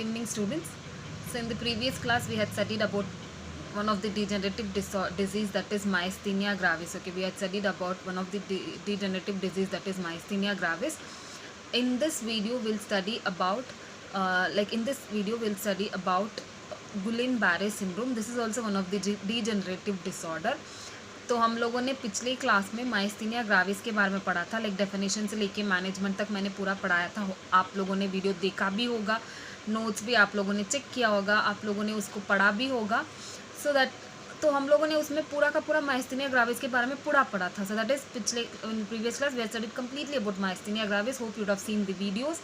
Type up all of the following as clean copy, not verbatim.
evening, students. So in the previous class we had studied about one of the degenerative disease, that is myasthenia gravis. Okay, we had studied about one of the degenerative disease, that is myasthenia gravis. In this video we'll study about Guillain-Barré syndrome. This is also one of the degenerative disorder. तो हम लोगों ने पिछले class में myasthenia ग्राविस के बारे में पढ़ा था, लाइक डेफिनेशन से लेके मैनेजमेंट तक मैंने पूरा पढ़ाया था. आप लोगों ने वीडियो देखा भी होगा, नोट्स भी आप लोगों ने चेक किया होगा, आप लोगों ने उसको पढ़ा भी होगा. सो दैट तो हम लोगों ने उसमें पूरा का पूरा माइस्थीनिया ग्राविस के बारे में पूरा पढ़ा था. So that is previous class we have studied completely about myasthenia gravis. Hope you have seen the videos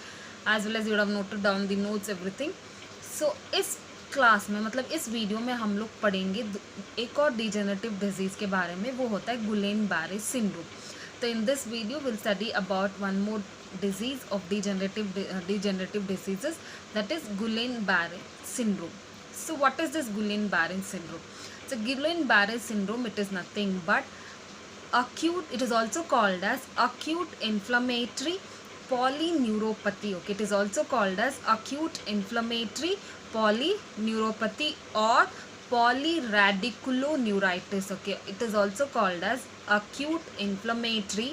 as well as you have noted down the notes everything. So इस क्लास में मतलब इस वीडियो में हम लोग पढ़ेंगे एक और डिजेनरेटिव डिजीज़ के बारे में, वो होता है गुलेन-बारे सिंड्रोम. तो in this video will study about one more disease of degenerative diseases, that is Guillain-Barré syndrome. So what is this Guillain-Barré syndrome? So Guillain-Barré syndrome, it is nothing but acute, it is also called as acute inflammatory polyneuropathy. Okay, it is also called as acute inflammatory polyneuropathy or polyradiculoneuritis. Okay, it is also called as acute inflammatory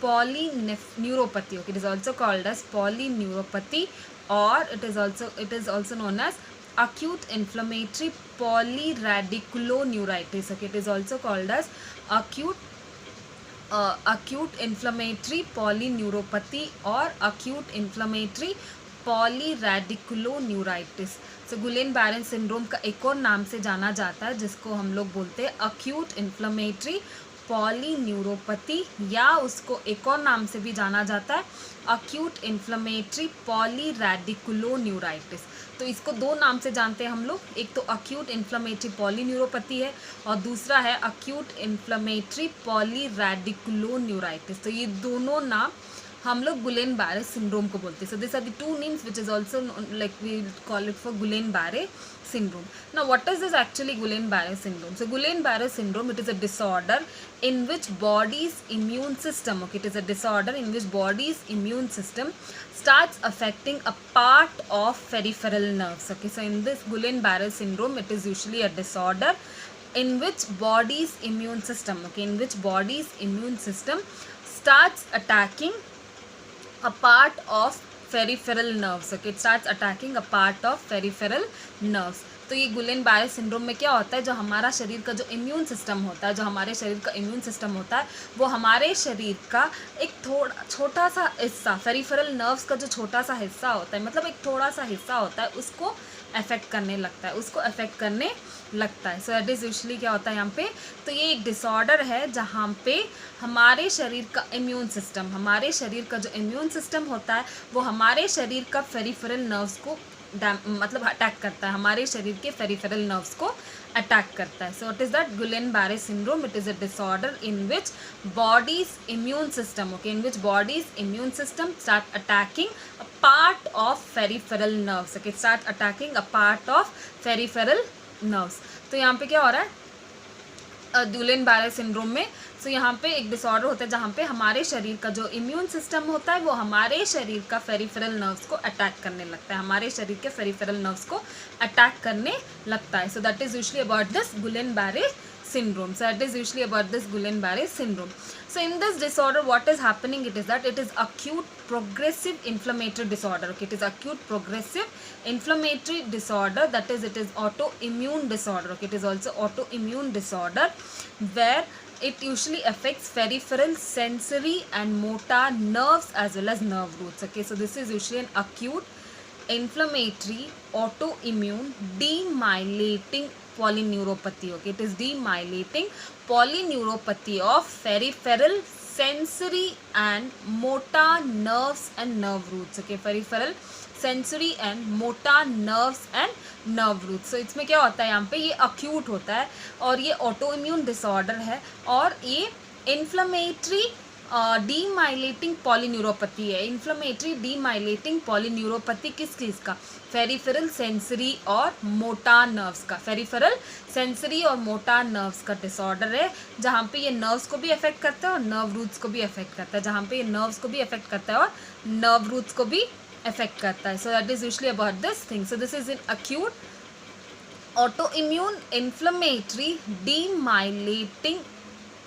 polyneuropathy. Okay, it is also called as polyneuropathy, or it is also known as acute inflammatory polyradiculoneuritis. Okay, it is also called as acute inflammatory polyneuropathy or acute inflammatory polyradiculoneuritis. So Guillain Barre syndrome का एक और नाम से जाना जाता है, जिसको हम लोग बोलते हैं acute inflammatory पॉलीन्यूरोपैथी, या उसको एक और नाम से भी जाना जाता है अक्यूट इन्फ्लेमेटरी पॉलीरेडिकुलोन्यूराइटिस. तो इसको दो नाम से जानते हैं हम लोग, एक तो अक्यूट इन्फ्लेमेटरी पॉलीन्यूरोपैथी है और दूसरा है अक्यूट इन्फ्लेमेटरी पॉलीरेडिकुलोन्यूराइटिस. तो ये दोनों नाम हम लोग गुलेन-बारे सिंड्रोम को बोलते हैं. So this are the two names which is also like we call it for Guillain Barre syndrome. Now what is this actually Guillain-Barré syndrome? So Guillain-Barré syndrome, it is a disorder in which body's immune system, okay, it is a disorder in which body's immune system starts affecting a part of peripheral nerves. Okay, so in this Guillain-Barré syndrome, it is usually a disorder in which body's immune system, okay, in which body's immune system starts attacking a part of peripheral nerves. Okay, it starts attacking a part of peripheral nerves. तो ये गुलेन-बारे syndrome में क्या होता है, जो हमारा शरीर का जो इम्यून सिस्टम होता है, जो हमारे शरीर का इम्यून सिस्टम होता है, वो हमारे शरीर का एक थोड़ा छोटा सा हिस्सा, पेरिफेरल नर्व्स का जो छोटा सा हिस्सा होता है, मतलब एक थोड़ा सा हिस्सा होता है, उसको अफेक्ट करने लगता है, उसको अफेक्ट करने लगता है. सो दैट इज़ यूजुअली क्या होता है यहाँ पे, तो ये एक डिसऑर्डर है जहाँ पे हमारे शरीर का इम्यून सिस्टम, हमारे शरीर का जो इम्यून सिस्टम होता है वो हमारे शरीर का पेरिफेरल नर्व्स को मतलब अटैक करता है, हमारे शरीर के पेरिफेरल नर्व्स को अटैक करता है. So it is that Guillain Barre syndrome. It is a disorder in which body's immune system, okay, in which body's immune system start attacking a part of peripheral nerves. Okay, start attacking a part of peripheral nerves. तो यहाँ पे क्या हो रहा है गुलेन-बारे syndrome में, सो यहाँ पे एक डिसऑर्डर होता है जहाँ पे हमारे शरीर का जो इम्यून सिस्टम होता है वो हमारे शरीर का पेरिफेरल नर्व्स को अटैक करने लगता है, हमारे शरीर के पेरिफेरल नर्व्स को अटैक करने लगता है. So that is usually about this Guillain Barre syndrome. So it is usually about this Guillain-Barré syndrome. So in this disorder, what is happening? It is that it is acute progressive inflammatory disorder. Okay, it is acute progressive inflammatory disorder. That is, it is autoimmune disorder. Okay, it is also autoimmune disorder where it usually affects peripheral, sensory and motor nerves as well as nerve roots. Okay, so this is usually an acute inflammatory autoimmune demyelinating polyneuropathy. Okay, it is demyelinating polyneuropathy of peripheral, sensory and motor nerves and nerve roots. Okay, peripheral, sensory and motor nerves and nerve roots. So इसमें क्या होता है, यहाँ पे ये acute होता है और ये ऑटो इम्यून डिसऑर्डर है और ये इन्फ्लेमेटरी डीमाइलेटिंग पॉलीन्यूरोपैथी है. इन्फ्लेमेटरी डीमाइलेटिंग पॉलीन्यूरोपैथी किस चीज़ का, पेरिफेरल, सेंसरी और मोटर नर्व्स का. पेरिफेरल, सेंसरी और मोटर नर्व्स का डिसऑर्डर है जहाँ पे ये नर्व्स को भी अफेक्ट करता है और नर्व रूट्स को भी अफेक्ट करता है, जहाँ पे ये नर्व्स को भी अफेक्ट करता है और नर्व रूट्स को भी affect करता है. So that is usually about this thing. So this is in acute autoimmune inflammatory demyelinating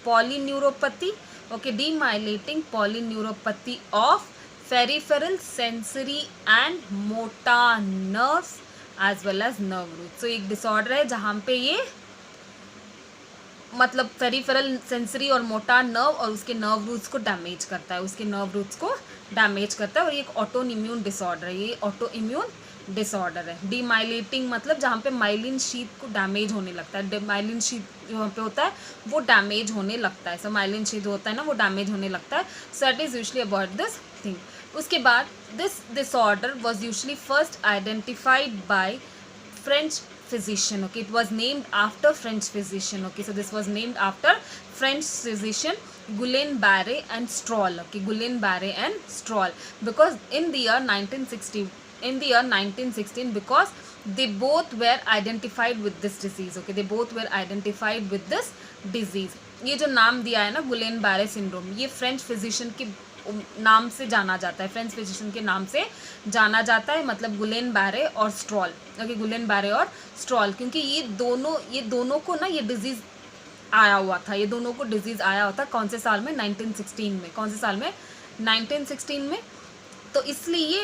polyneuropathy. Okay, demyelinating polyneuropathy of peripheral sensory and motor nerves as well as nerve roots. So एक disorder है जहाँ पे ये मतलब peripheral sensory और motor nerve और उसके nerve roots को डैमेज करता है, उसके नर्व रूट्स को डैमेज करता है. और ये एक ऑटो इम्यून डिसऑर्डर है, ये ऑटो इम्यून डिसऑर्डर है. डीमाइलेटिंग मतलब जहाँ पे माइलिन शीथ को डैमेज होने लगता है, माइलिन शीथ जो वहाँ पे होता है वो डैमेज होने लगता है. सो माइलिन शीथ होता है ना, वो डैमेज होने लगता है. So that is usually about this thing. उसके बाद this disorder was usually first identified by French physician. Okay, it was named after French physician. Okay, so this was named after French physician Guillain-Barré and Stroll. Okay, Guillain-Barré and Stroll, because in the year 1916, because they both were identified with this disease. Okay, they both were identified with this disease. ये जो नाम दिया है ना Guillain-Barré syndrome, ये French physician के नाम से जाना जाता है, फ्रेंच फिजिशियन के नाम से जाना जाता है. मतलब गुलेन-बैरे और स्ट्रॉल. ओके, गुलेन-बैरे और स्ट्रॉल, क्योंकि ये दोनों को ना ये डिजीज़ आया हुआ था. ये दोनों को डिजीज़ आया हुआ था कौन से साल में? 1916 में. कौन से साल में? 1916 में. तो इसलिए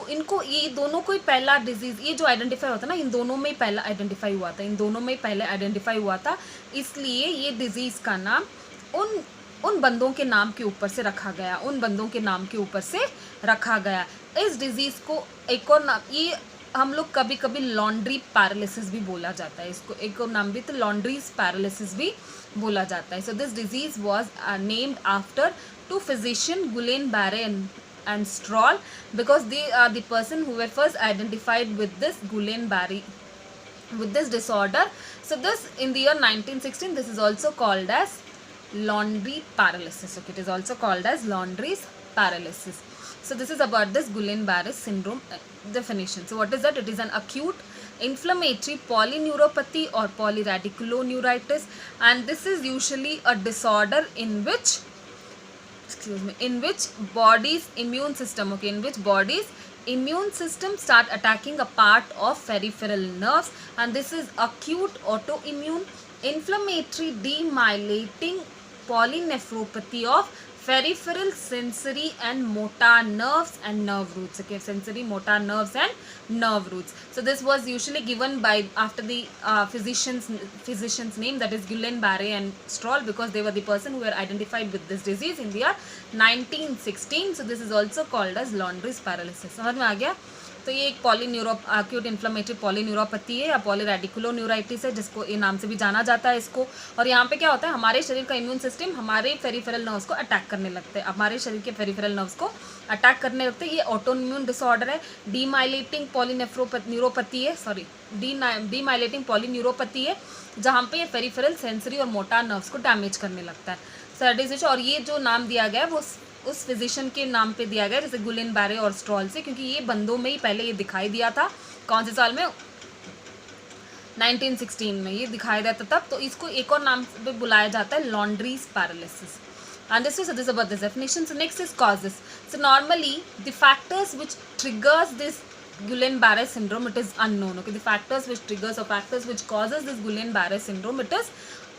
इनको ये दोनों को ही पहला डिजीज़, ये जो आइडेंटिफाई होता है ना, इन दोनों में ही पहला आइडेंटिफाई हुआ था, इन दोनों में ही पहले आइडेंटिफाई हुआ था. इसलिए ये डिजीज़ का नाम उन बंदों के नाम के ऊपर से रखा गया, उन बंदों के नाम के ऊपर से रखा गया. इस डिजीज़ को एक और नाम, ये हम लोग कभी कभी लॉन्ड्री पैरालिसिस भी बोला जाता है, इसको एक और नाम भी तो लॉन्ड्रीज पैरालिसिस भी बोला जाता है. So this disease was named after two physician Guillain-Barré and Stroll, because they are the person who were first identified with this Guillain-Barré, with this disorder. So this in the year 1916, this is also called as Laundry paralysis. Okay, it is also called as Laundry's paralysis. So this is about this Guillain-Barré syndrome definition. So what is that? It is an acute inflammatory polyneuropathy or polyradiculoneuritis, and this is usually a disorder in which body's immune system, okay, in which body's immune system start attacking a part of peripheral nerves, and this is acute autoimmune inflammatory demyelinating polynephropathy of peripheral sensory and motor nerves and nerve roots. Okay, sensory, motor nerves and nerve roots. So this was usually given by after the physician's name, that is Guillain-Barré and Stroll, because they were the person who were identified with this disease in the year 1916. So this is also called as Laundry's paralysis. समझ में आ गया? तो ये एक acute inflammatory polyneuropathy है या polyradiculoneuritis है, जिसको ये नाम से भी जाना जाता है इसको. और यहाँ पे क्या होता है, हमारे शरीर का इम्यून सिस्टम हमारे पेरिफेरल नर्व्स को अटैक करने लगते हैं, हमारे शरीर के पेरिफेरल नर्व्स को अटैक करने लगते हैं. ये ऑटो इम्यून डिसऑर्डर है, डीमाइलेटिंग पॉलीनेफ्रोपैथी है, सॉरी डीमाइलेटिंग पॉलीन्यूरोपैथी है, जहाँ पे ये पेरिफेरल सेंसरी और मोटर नर्व्स को डैमेज करने लगता है. सो और ये जो नाम दिया गया है वो उस फिजिशियन के नाम पे दिया गया, जैसे Guillain-Barré और स्ट्रॉल से, क्योंकि ये बंदों में ही पहले ये दिखाई दिया था. कौन से साल में? 1916 में ये दिखाई दिया था तब. तो इसको एक और नाम पे बुलाया जाता है Laundry's paralysis. And this is about this definition. So next is causes. So normally the factors which triggers this Guillain-Barré syndrome, it is unknown. Okay, the factors which triggers or factors which causes this Guillain-Barré syndrome, it is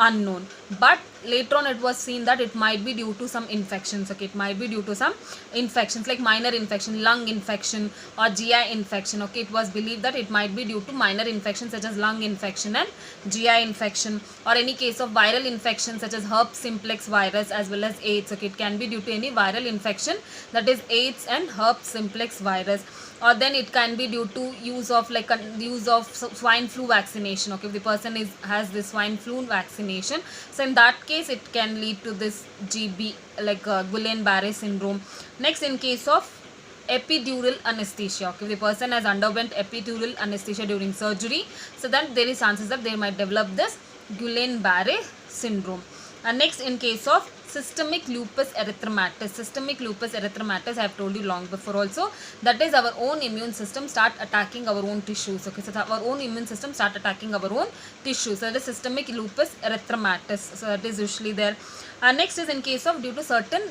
unknown. But later on it was seen that it might be due to some infections. Okay, it might be due to some infections like minor infection, lung infection or GI infection. Okay, it was believed that it might be due to minor infections such as lung infection and GI infection, or any case of viral infection such as herpes simplex virus as well as AIDS. Okay, it can be due to any viral infection, that is AIDS and herpes simplex virus. Or then it can be due to use of swine flu vaccination. Okay, if the person has this swine flu vaccination, so in that case it can lead to this GB, like Guillain-Barré syndrome. Next, in case of epidural anesthesia, okay, if the person has underwent epidural anesthesia during surgery, so then there is chances that they might develop this Guillain-Barré syndrome. And next, in case of systemic lupus erythematosus, I have told you long before also, that is our own immune system start attacking our own tissues. Okay, so our own immune system start attacking our own tissues. So that is systemic lupus erythematosus. So that is usually there. Next is in case of due to certain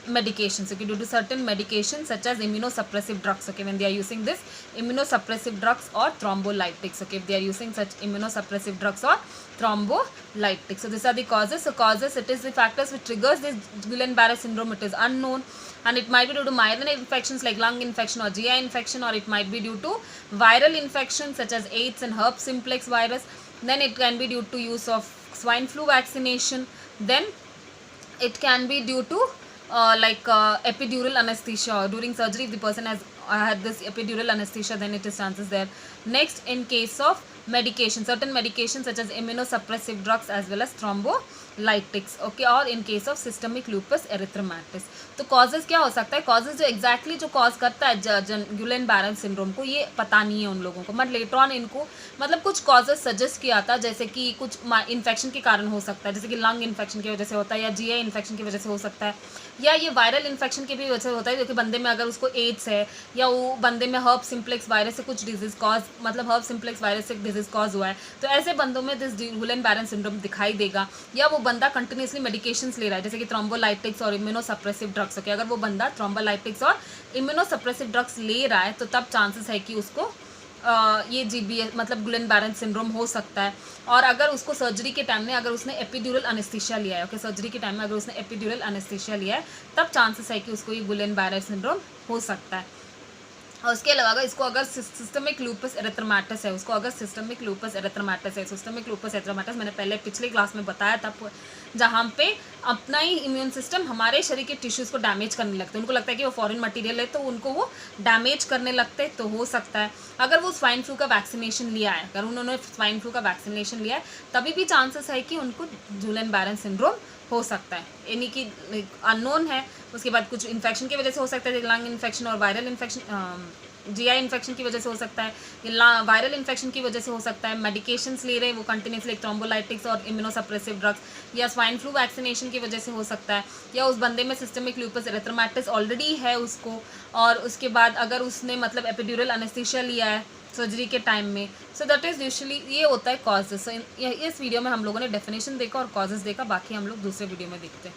medications, okay, due to certain medications such as immunosuppressive drugs, okay, when they are using this immunosuppressive drugs or thrombolytics, okay, if they are using such immunosuppressive drugs or thrombolytics. So these are the causes. So causes, it is the factors which triggers this Guillain-Barré syndrome, it is unknown, and it might be due to minor infections like lung infection or GI infection, or it might be due to viral infections such as AIDS and herpes simplex virus. Then it can be due to use of swine flu vaccination. Then it can be due to epidural anesthesia during surgery. If the person has had this epidural anesthesia, then it is chances there. Next, in case of medication, certain medications such as immunosuppressive drugs as well as thrombolytics, okay, or in case of systemic lupus erythematosus. तो causes क्या हो सकता है, causes जो exactly जो cause करता है गुलेन-बारे syndrome को, ये पता नहीं है उन लोगों को, बट लेटर ऑन इनको मतलब कुछ कॉजेज सजेस्ट किया था, जैसे कि कुछ इन्फेक्शन के कारण हो सकता है, जैसे कि लंग इन्फेक्शन की वजह से होता है, या जीआई इन्फेक्शन की वजह से हो सकता है, या ये वायरल इन्फेक्शन की भी वजह से होता है, जो कि बंदे में अगर उसको एड्स है, या वो बंदे में हर्ब सिम्प्लेक्स वायरस से कुछ डिजीज कॉज, मतलब हर्ब सिम्प्लेक्स वायरस से डिजीज कॉज हुआ है, तो ऐसे बंदों में दिस गुलेन-बारे सिंड्रोम दिखाई देगा। या वो बंदा कंटिन्यूसली मेडिकेशंस ले रहा है, जैसे कि थ्रोम्बोलाइटिक्स और इम्यूनोसप्रेसिव ड्रग्स, ओके, अगर वो बंदा थ्रोम्बोलाइटिक्स और इम्यूनोसप्रेसिव ड्रग्स ले रहा है, तो तब चांसेस है कि उसको ये जीबीएस मतलब गुलेन-बारे सिंड्रोम हो सकता है। और अगर उसको सर्जरी के टाइम में अगर उसने एपिड्यूरल अनेस्थीसिया लिया है, ओके, सर्जरी के टाइम में अगर उसने एपिड्यूरल अनेस्थीसिया लिया है, तब चांसेस है कि उसको ये गुलेन-बारे सिंड्रोम हो सकता है। और उसके अलावा अगर इसको अगर सिस्टमिक लूपस एरिथ्मेटस है, उसको अगर सिस्टमिक लूपस एरिथ्मेटस है, सिस्टमिक लूपस एरिथ्मेटस मैंने पहले पिछले क्लास में बताया था, जहाँ पे अपना ही इम्यून सिस्टम हमारे शरीर के टिश्यूज़ को डैमेज करने लगता है, उनको लगता है कि वो फॉरेन मटेरियल है, तो उनको वो डैमेज करने लगते हैं, तो हो सकता है। अगर वो स्वाइन फ्लू का वैक्सीनेशन लिया है, अगर उन्होंने स्वाइन फ्लू का वैक्सीनेशन लिया है, तभी भी चांसेस है कि उनको गुलेन-बारे सिंड्रोम हो सकता है, यानी कि अननोन है। उसके बाद कुछ इन्फेक्शन की वजह से हो सकता है, लंग इन्फेक्शन और वायरल इन्फेक्शन, जीआई इन्फेक्शन की वजह से हो सकता है, वायरल इन्फेक्शन की वजह से हो सकता है, मेडिकेशंस ले रहे हैं वो कंटिन्यूसली थ्रोम्बोलाइटिक्स और इम्यूनोसप्रेसिव ड्रग्स, या स्वाइन फ्लू वैक्सीनेशन की वजह से हो सकता है, या उस बंदे में सिस्टमिक लूपस एरिथ्मेटस ऑलरेडी है उसको, और उसके बाद अगर उसने मतलब एपिड्यूरल अनेस्थीसिया लिया है सर्जरी के टाइम में। सो दैट इज़ यूजुअली ये होता है कॉजेस। इस वीडियो में हम लोगों ने डेफिनेशन देखा और कॉजेस देखा, बाकी हम लोग दूसरे वीडियो में देखते हैं।